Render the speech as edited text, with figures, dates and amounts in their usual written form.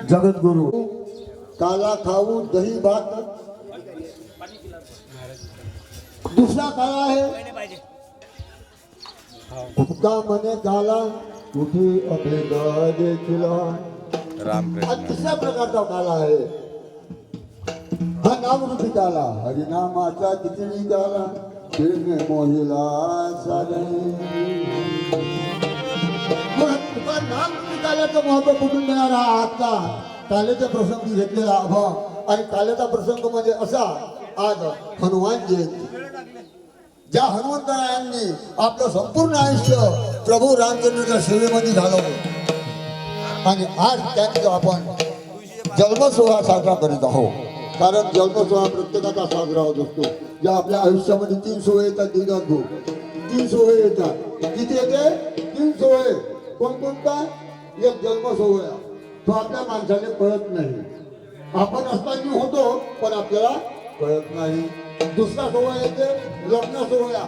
जगद्गुरु काला खाऊ दही भात दुसरा काळा आहे फुटका मने काला कुठे अभेद देखील तिसऱ्या प्रकारचा काला आहे हा नामरूपी काला हरिनामाचा किती काला फिरणे मोहिला साधे नामरूपी काल्याचं महत्व कुठून देणारा आजचा काल्याचा प्रसंग घेतलेला अभाव आणि काल्याचा प्रसंग म्हणजे असा आज हनुमान जयंती ज्या हनुमंतरायांनी आपलं संपूर्ण आयुष्य प्रभू रामचंद्राच्या सेवेमध्ये घालवलं आणि आज त्यांचा आपण जन्मसोहळा साजरा करीत आहोत कारण जन्मसोहळा प्रत्येकाचा साजरा होत असतो ज्या आपल्या आयुष्यामध्ये 3 सोहळे येतात दिनांक 3 सोहळे येतात किती येते 3 सोहळे कोणकोणता एक जन्मसोहळा तो आपल्या माणसाने कळत नाही आपण असताना होतो पण आपल्याला कळत नाही दुसरा सोहळा येते लग्न सोहळा